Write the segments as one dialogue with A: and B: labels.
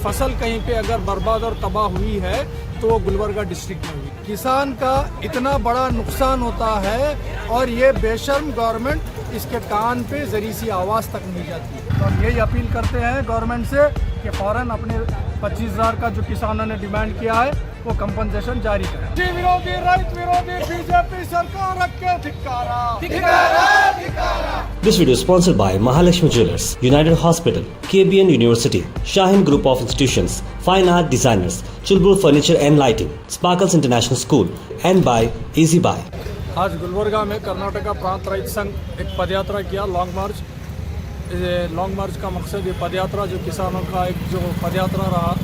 A: फसल कहीं पे अगर बर्बाद और तबाह हुई है तो वो गुलबर्गा डिस्ट्रिक्ट में हुई। किसान का इतना बड़ा नुकसान होता है और ये बेशर्म गवर्नमेंट इसके कान पे जरी सी आवाज़ तक नहीं जाती। तो हम यही अपील करते हैं गवर्नमेंट से कि फ़ौरन अपने 25,000 का जो किसानों ने डिमांड किया है वो कंपनसेशन जारी करें। विरोधी रैत विरोधी बीजेपी सरकार के धिक्कारा।
B: This video is sponsored by Mahalakshmi Jewelers, United Hospital, KBN University, Shaheen Group of Institutions, Fine Art Designers, Chulbur Furniture and Lighting, Sparkles International School, and by Easy Buy.
A: आज गुलबर्गा में कर्नाटका प्रांत रैत संघ एक पदयात्रा किया, लॉन्ग मार्च। Long मार्च का मकसद ये पदयात्रा जो किसानों का एक जो पदयात्रा रहा।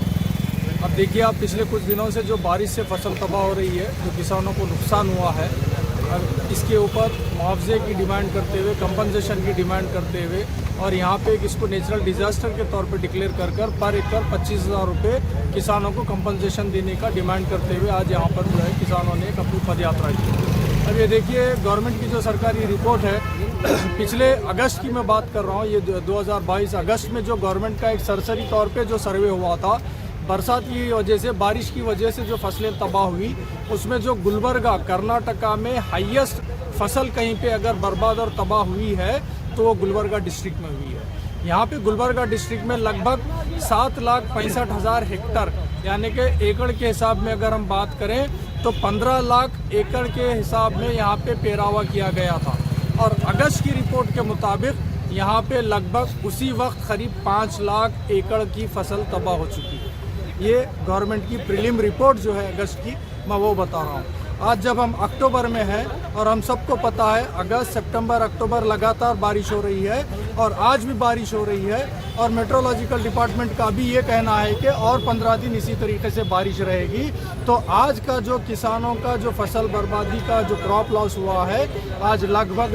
A: अब देखिए आप पिछले कुछ दिनों से जो बारिश से फसल तबाह हो रही है, जो किसानों को नुकसान हुआ है, इसके ऊपर मुआवजे की डिमांड करते हुए, कंपनसेशन की डिमांड करते हुए और यहाँ पे इसको नेचुरल डिज़ास्टर के तौर पे डिक्लेयर कर पर एकड़ 25,000 रुपये किसानों को कंपनसेशन देने का डिमांड करते हुए आज यहाँ पर जो है किसानों ने एक अपनी पदयात्रा की। अब ये देखिए गवर्नमेंट की जो सरकारी रिपोर्ट है, पिछले अगस्त की मैं बात कर रहा हूँ, ये 2022 अगस्त में जो गवर्नमेंट का एक सरसरी तौर पर जो सर्वे हुआ था, बरसात की वजह से, बारिश की वजह से जो फसलें तबाह हुई, उसमें जो गुलबर्गा कर्नाटका में हाईएस्ट फसल कहीं पे अगर बर्बाद और तबाह हुई है तो वो गुलबर्गा डिस्ट्रिक्ट में हुई है। यहाँ पे गुलबर्गा डिस्ट्रिक्ट में लगभग 7,65,000 हेक्टर यानी कि एकड़ के हिसाब में अगर हम बात करें तो 15 लाख एकड़ के हिसाब में यहाँ पे पेरावा किया गया था। और अगस्त की रिपोर्ट के मुताबिक यहाँ पे लगभग उसी वक्त करीब 5 लाख एकड़ की फसल तबाह हो चुकी है। ये गवर्नमेंट की प्रीलिम रिपोर्ट जो है अगस्त की, मैं वो बता रहा हूँ। आज जब हम अक्टूबर में हैं और हम सबको पता है अगस्त, सितंबर, अक्टूबर लगातार बारिश हो रही है और आज भी बारिश हो रही है और मेट्रोलॉजिकल डिपार्टमेंट का भी ये कहना है कि और 15 दिन इसी तरीके से बारिश रहेगी। तो आज का जो किसानों का जो फसल बर्बादी का जो क्रॉप लॉस हुआ है, आज लगभग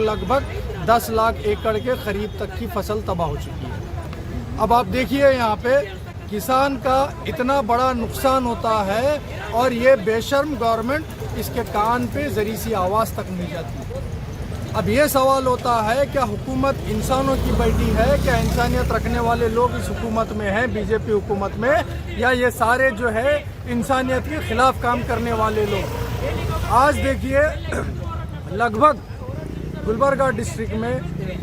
A: 10 लाख एकड़ के करीब तक की फसल तबाह हो चुकी है। अब आप देखिए यहाँ पे किसान का इतना बड़ा नुकसान होता है और ये बेशर्म गवर्नमेंट इसके कान पे जरी सी आवाज़ तक नहीं जाती। अब ये सवाल होता है क्या हुकूमत इंसानों की बैठी है, क्या इंसानियत रखने वाले लोग इस हुकूमत में हैं, बीजेपी हुकूमत में, या ये सारे जो है इंसानियत के खिलाफ काम करने वाले लोग। आज देखिए लगभग गुलबर्गा डिस्ट्रिक्ट में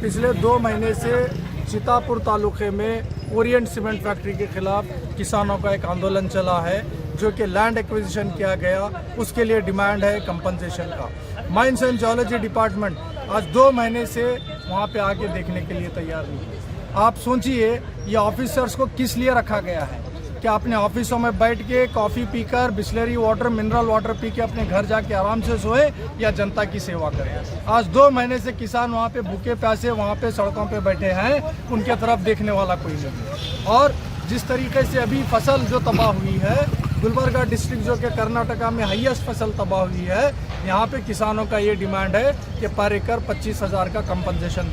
A: पिछले 2 महीने से सीतापुर तालुके में ओरिएंट सीमेंट फैक्ट्री के खिलाफ किसानों का एक आंदोलन चला है, जो कि लैंड एक्विजिशन किया गया, उसके लिए डिमांड है कंपनसेशन का। माइंस एंड जियोलॉजी डिपार्टमेंट आज 2 महीने से वहाँ पे आके देखने के लिए तैयार नहीं है। आप सोचिए ये ऑफिसर्स को किस लिए रखा गया है? क्या अपने ऑफिसों में बैठ के कॉफ़ी पीकर, Bisleri water, mineral water P के अपने घर जाके आराम से सोए, या जनता की सेवा करें? आज 2 महीने से किसान वहाँ पे भूखे प्यासे वहाँ पे सड़कों पे बैठे हैं, उनके तरफ देखने वाला कोई नहीं। और जिस तरीके से अभी फसल जो तबाह हुई है, गुलबर्गा डिस्ट्रिक्ट जो कि कर्नाटका में हाईएस्ट फसल तबाह हुई है, यहाँ पे किसानों का ये डिमांड है कि पर एकड़ 25,000 का कंपनसेशन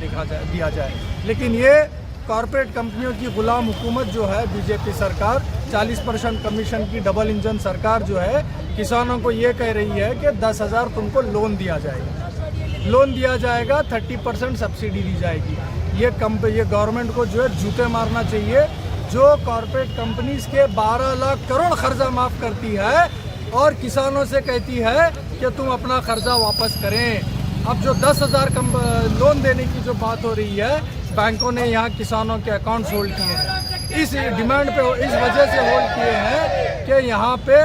A: दिया जाए। लेकिन ये कॉरपोरेट कंपनियों की गुलाम हुकूमत जो है बीजेपी सरकार, 40% कमीशन की डबल इंजन सरकार जो है, किसानों को ये कह रही है कि 10,000 तुमको लोन दिया जाएगा, 30% सब्सिडी दी जाएगी। ये गवर्नमेंट को जो है जूते मारना चाहिए, जो कॉरपोरेट कंपनीज के 12 लाख करोड़ कर्जा माफ़ करती है और किसानों से कहती है कि तुम अपना कर्जा वापस करें। अब जो 10,000 लोन देने की जो बात हो रही है, बैंकों ने यहाँ किसानों के अकाउंट्स होल्ड किए हैं। इस डिमांड पे, इस वजह से होल्ड किए हैं कि यहाँ पे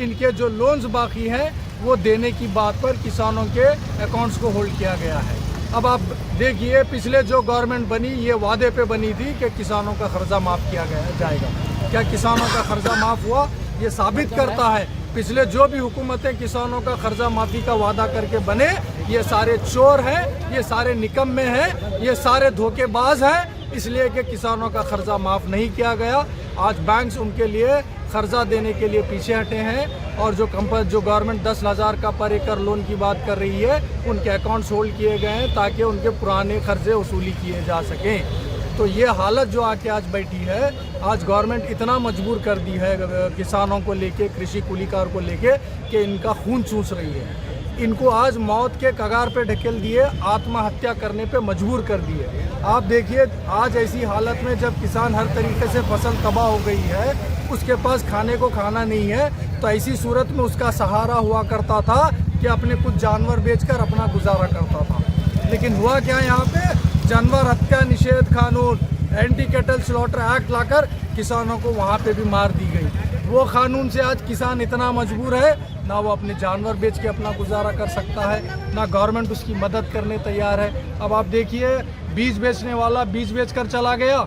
A: इनके जो लोन्स बाकी हैं वो देने की बात पर किसानों के अकाउंट्स को होल्ड किया गया है। अब आप देखिए पिछले जो गवर्नमेंट बनी, ये वादे पे बनी थी कि किसानों का कर्जा माफ़ किया जाएगा। क्या किसानों का कर्जा माफ़ हुआ? ये साबित करता है पिछले जो भी हुकूमतें किसानों का कर्जा माफ़ी का वादा करके बने, ये सारे चोर हैं, ये सारे निकम्मे हैं, ये सारे धोखेबाज हैं, इसलिए कि किसानों का कर्जा माफ़ नहीं किया गया। आज बैंक्स उनके लिए कर्जा देने के लिए पीछे हटे हैं और जो गवर्नमेंट 10,000 का पर एकड़ लोन की बात कर रही है, उनके अकाउंट्स होल्ड किए गए हैं ताकि उनके पुराने कर्जे वसूली किए जा सकें। तो ये हालत जो आके आज बैठी है, आज गवर्नमेंट इतना मजबूर कर दी है किसानों को लेके, कृषि कूलीकार को लेके, कि इनका खून चूस रही है। इनको आज मौत के कगार पे ढकेल दिए, आत्महत्या करने पे मजबूर कर दिए। आप देखिए आज ऐसी हालत में जब किसान हर तरीके से फसल तबाह हो गई है, उसके पास खाने को खाना नहीं है, तो ऐसी सूरत में उसका सहारा हुआ करता था कि अपने कुछ जानवर बेचकर अपना गुजारा करता था। लेकिन हुआ क्या, यहाँ पे जानवर हत्या निषेध कानून, एंटी कैटल स्लॉटर एक्ट लाकर किसानों को वहाँ पे भी मार दी गई। वो कानून से आज किसान इतना मजबूर है, ना वो अपने जानवर बेच के अपना गुजारा कर सकता है, ना गवर्नमेंट उसकी मदद करने तैयार है। अब आप देखिए बीज बेचने वाला बीज बेचकर चला गया,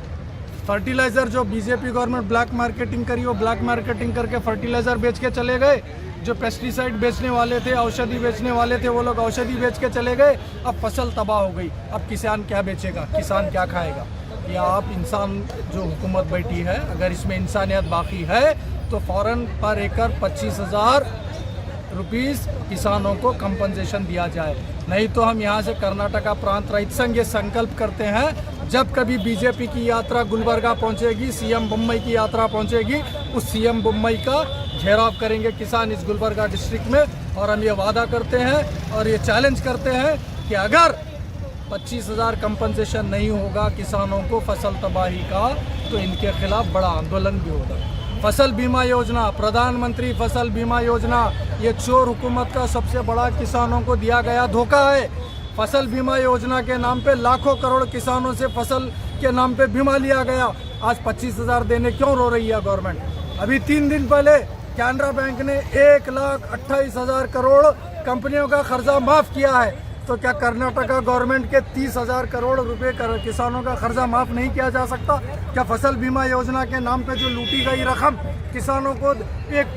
A: फर्टिलाइज़र जो बीजेपी गवर्नमेंट ब्लैक मार्केटिंग करी, वो ब्लैक मार्केटिंग करके फर्टिलाइज़र बेच के चले गए। जो पेस्टिसाइड बेचने वाले थे, औषधि बेचने वाले थे, वो लोग औषधि बेच के चले गए। अब फसल तबाह हो गई, अब किसान क्या बेचेगा, किसान क्या खाएगा? या आप इंसान जो हुकूमत बैठी है, अगर इसमें इंसानियत बाकी है तो फ़ौरन पर एकड़ 25,000 रुपीस किसानों को कंपनसेशन दिया जाए। नहीं तो हम यहाँ से कर्नाटका प्रांत रहित संघ ये संकल्प करते हैं, जब कभी बीजेपी की यात्रा गुलबर्गा पहुँचेगी, सीएम बम्बई की यात्रा पहुँचेगी, उस सीएम बम्बई का घेराव करेंगे किसान इस गुलबर्गा डिस्ट्रिक्ट में। और हम ये वादा करते हैं और ये चैलेंज करते हैं कि अगर 25,000 कंपनसेशन नहीं होगा किसानों को फसल तबाही का, तो इनके खिलाफ बड़ा आंदोलन भी होगा। फसल बीमा योजना, प्रधानमंत्री फसल बीमा योजना, ये चोर हुकूमत का सबसे बड़ा किसानों को दिया गया धोखा है। फसल बीमा योजना के नाम पे लाखों करोड़ किसानों से फसल के नाम पे बीमा लिया गया। आज 25,000 देने क्यों रो रही है गवर्नमेंट? अभी 3 दिन पहले कैनरा बैंक ने 1,28,000 करोड़ कंपनियों का कर्जा माफ़ किया है। तो क्या कर्नाटका गवर्नमेंट के 30,000 करोड़ रुपए किसानों का कर्जा माफ़ नहीं किया जा सकता? क्या फसल बीमा योजना के नाम पे जो लूटी गई रकम किसानों को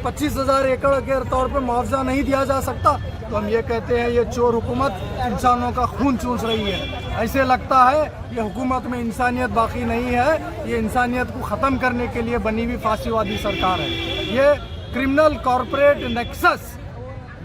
A: 25,000 एकड़ के तौर पे मुआवजा नहीं दिया जा सकता? तो हम ये कहते हैं ये चोर हुकूमत इंसानों का खून चूस रही है। ऐसे लगता है ये हुकूमत में इंसानियत बाकी नहीं है, ये इंसानियत को ख़त्म करने के लिए बनी हुई फांसीवादी सरकार है। ये क्रिमिनल कॉरपोरेट नेक्सस,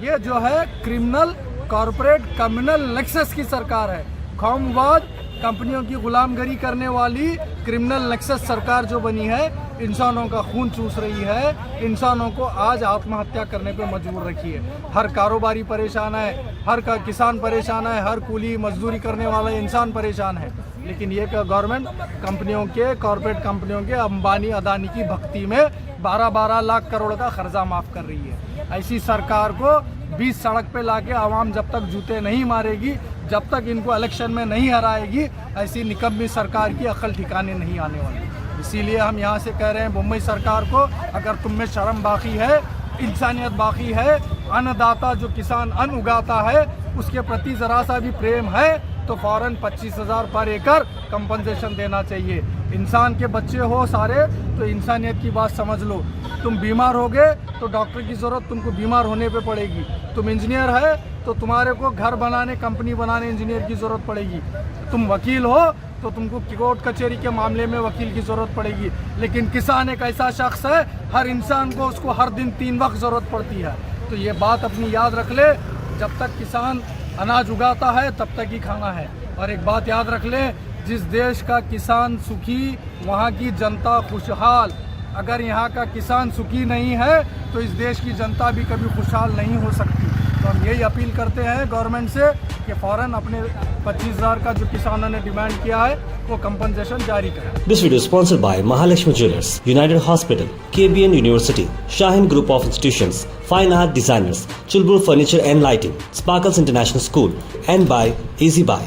A: ये जो है क्रिमिनल कॉरपोरेट कम्युनल नेक्सस की सरकार है। कौमवाद कंपनियों की गुलामगिरी करने वाली क्रिमिनल नेक्सस सरकार जो बनी है, इंसानों का खून चूस रही है, इंसानों को आज आत्महत्या करने पे मजबूर रखी है। हर कारोबारी परेशान है, हर का किसान परेशान है, हर कूली मजदूरी करने वाला इंसान परेशान है। लेकिन ये गवर्नमेंट कंपनियों के, कॉरपोरेट कंपनियों के, अंबानी अदानी की भक्ति में 12-12 लाख करोड़ का कर्जा माफ़ कर रही है। ऐसी सरकार को बीच सड़क पे लाके आवाम जब तक जूते नहीं मारेगी, जब तक इनको इलेक्शन में नहीं हराएगी, ऐसी निकम्मी सरकार की अकल ठिकाने नहीं आने वाली। इसीलिए हम यहाँ से कह रहे हैं मुंबई सरकार को, अगर तुम में शर्म बाकी है, इंसानियत बाकी है, अन्नदाता जो किसान अन्न उगाता है उसके प्रति ज़रा सा भी प्रेम है, तो फ़ौरन 25,000 पर एकड़ कंपनसेशन देना चाहिए। इंसान के बच्चे हो सारे, तो इंसानियत की बात समझ लो। तुम बीमार होगे तो डॉक्टर की ज़रूरत तुमको बीमार होने पे पड़ेगी। तुम इंजीनियर है तो तुम्हारे को घर बनाने, कंपनी बनाने इंजीनियर की ज़रूरत पड़ेगी। तुम वकील हो तो तुमको कोर्ट कचहरी के मामले में वकील की ज़रूरत पड़ेगी। लेकिन किसान एक ऐसा शख्स है, हर इंसान को उसको हर दिन 3 वक्त ज़रूरत पड़ती है। तो ये बात अपनी याद रख ले, जब तक किसान अनाज उगाता है तब तक ही खाना है। और एक बात याद रख ले, जिस देश का किसान सुखी, वहाँ की जनता खुशहाल। अगर यहाँ का किसान सुखी नहीं है तो इस देश की जनता भी कभी खुशहाल नहीं हो सकती। तो हम यही अपील करते हैं गवर्नमेंट से कि फ़ौरन अपने 25,000 का जो किसानों ने डिमांड किया है वो कंपनसेशन जारी करें।
B: This video is sponsored by Mahalakshmi Jewelers, United Hospital, KBN University, Shahin Group of Institutions, Fine Art Designers, Chulbur Furniture and Lighting, Sparkles International School, and by Easy Buy.